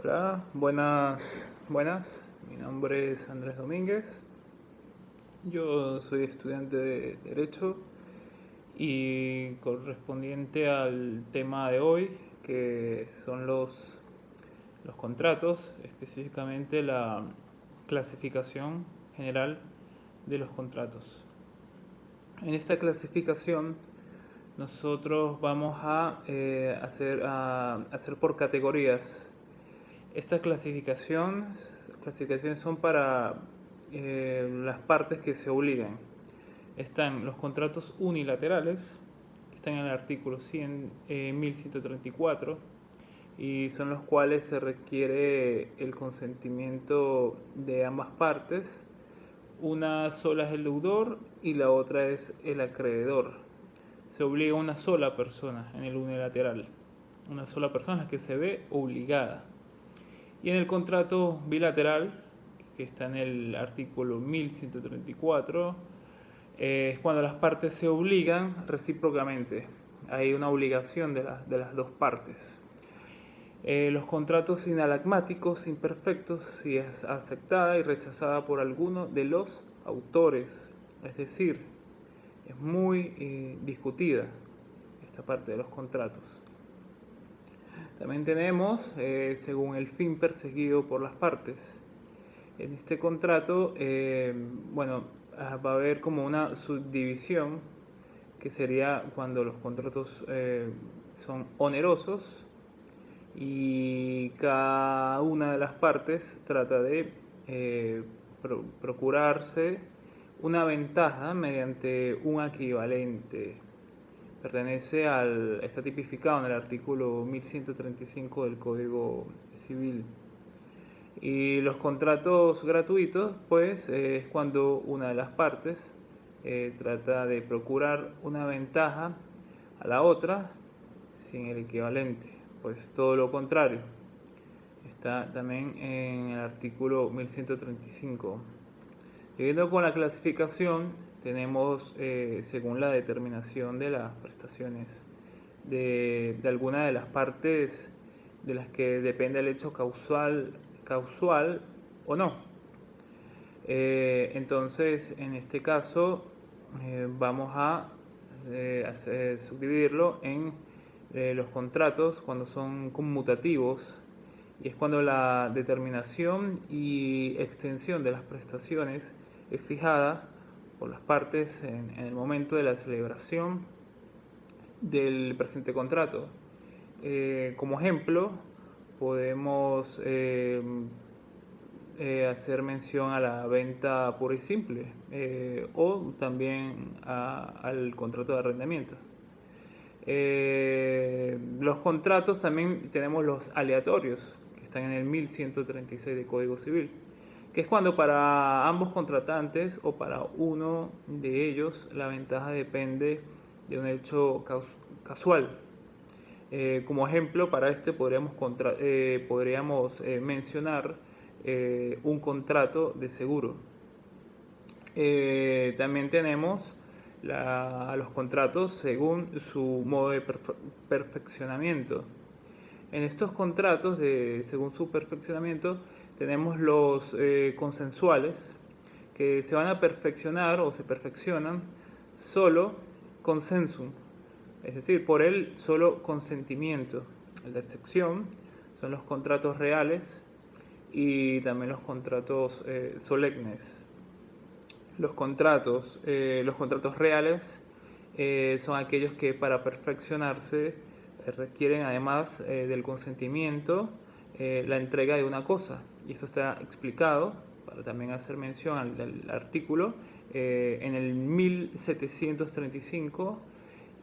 Hola, buenas. Mi nombre es Andrés Domínguez. Yo soy estudiante de Derecho y correspondiente al tema de hoy, que son los contratos, específicamente la clasificación general de los contratos. En esta clasificación nosotros vamos a hacer por categorías. Estas clasificaciones son para las partes que se obligan. Están los contratos unilaterales, que están en el artículo 1134, y son los cuales se requiere el consentimiento de ambas partes. Una sola es el deudor y la otra es el acreedor. Se obliga a una sola persona en el unilateral. Una sola persona que se ve obligada. Y en el contrato bilateral, que está en el artículo 1134, es cuando las partes se obligan recíprocamente. Hay una obligación de las dos partes. Los contratos inalagmáticos imperfectos si es aceptada y rechazada por alguno de los autores. Es decir, es muy discutida esta parte de los contratos. También tenemos, según el fin perseguido por las partes. En este contrato, va a haber como una subdivisión, que sería cuando los contratos son onerosos y cada una de las partes trata de procurarse una ventaja mediante un equivalente. Está tipificado en el artículo 1135 del Código Civil. Y los contratos gratuitos, pues, es cuando una de las partes trata de procurar una ventaja a la otra sin el equivalente. Pues todo lo contrario. Está también en el artículo 1135. Siguiendo con la clasificación, tenemos, según la determinación de las prestaciones de alguna de las partes de las que depende el hecho causal o no. Entonces, en este caso, vamos a subdividirlo en los contratos cuando son conmutativos, y es cuando la determinación y extensión de las prestaciones es fijada por las partes en el momento de la celebración del presente contrato. Como ejemplo, podemos hacer mención a la venta pura y simple, o también al contrato de arrendamiento. Los contratos también tenemos los aleatorios, que están en el 1136 de Código Civil, que es cuando para ambos contratantes o para uno de ellos la ventaja depende de un hecho casual. Como ejemplo, para este podríamos mencionar un contrato de seguro. También tenemos los contratos según su modo de perfeccionamiento. En estos contratos, según su perfeccionamiento, tenemos los consensuales, que se van a perfeccionar o se perfeccionan solo consensum, es decir, por el solo consentimiento. La excepción son los contratos reales y también los contratos solemnes. Los contratos reales son aquellos que para perfeccionarse requieren, además del consentimiento, la entrega de una cosa. Y eso está explicado, para también hacer mención al artículo, en el 1735,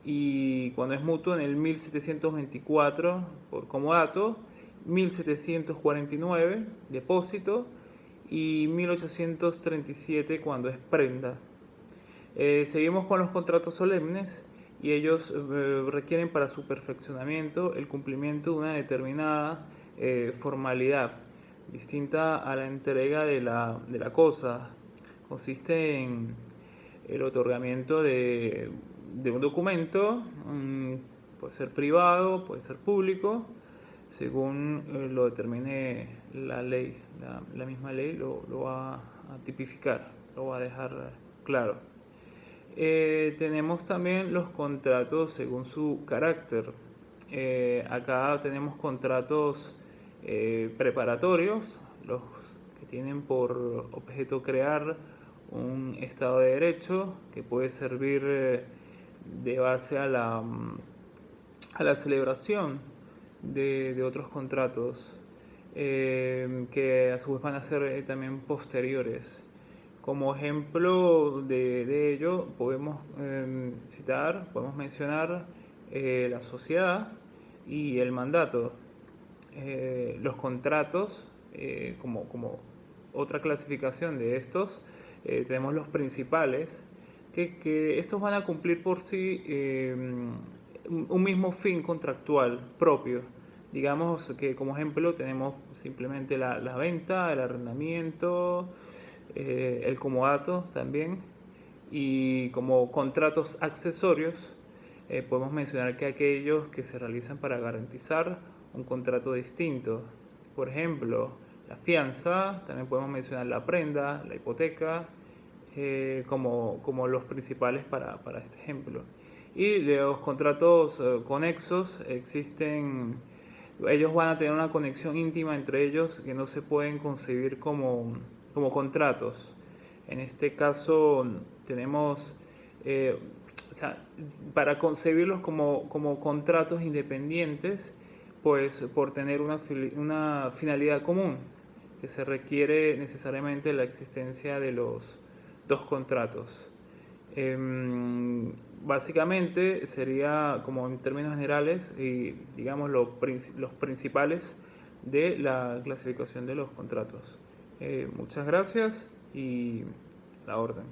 y cuando es mutuo en el 1724 por comodato, 1749 depósito y 1837 cuando es prenda. Seguimos con los contratos solemnes, y ellos requieren para su perfeccionamiento el cumplimiento de una determinada formalidad distinta a la entrega de la cosa. Consiste en el otorgamiento de un documento, puede ser privado, puede ser público, según lo determine la ley. La misma ley lo va a tipificar, lo va a dejar claro. Tenemos también los contratos según su carácter. Acá tenemos contratos preparatorios, los que tienen por objeto crear un Estado de Derecho que puede servir de base a la celebración de otros contratos que a su vez van a ser también posteriores. Como ejemplo de ello podemos podemos mencionar la sociedad y el mandato. Los contratos, como otra clasificación de estos, tenemos los principales, que estos van a cumplir por sí un mismo fin contractual propio. Digamos que como ejemplo tenemos simplemente la venta, el arrendamiento, el comodato también, y como contratos accesorios podemos mencionar que aquellos que se realizan para garantizar un contrato distinto. Por ejemplo, la fianza, también podemos mencionar la prenda, la hipoteca, como los principales para este ejemplo. Y los contratos conexos existen, ellos van a tener una conexión íntima entre ellos que no se pueden concebir como contratos. En este caso tenemos, o sea, para concebirlos como contratos independientes, pues por tener una finalidad común, que se requiere necesariamente la existencia de los dos contratos. Básicamente sería como en términos generales y digamos los principales de la clasificación de los contratos. Muchas gracias y la orden.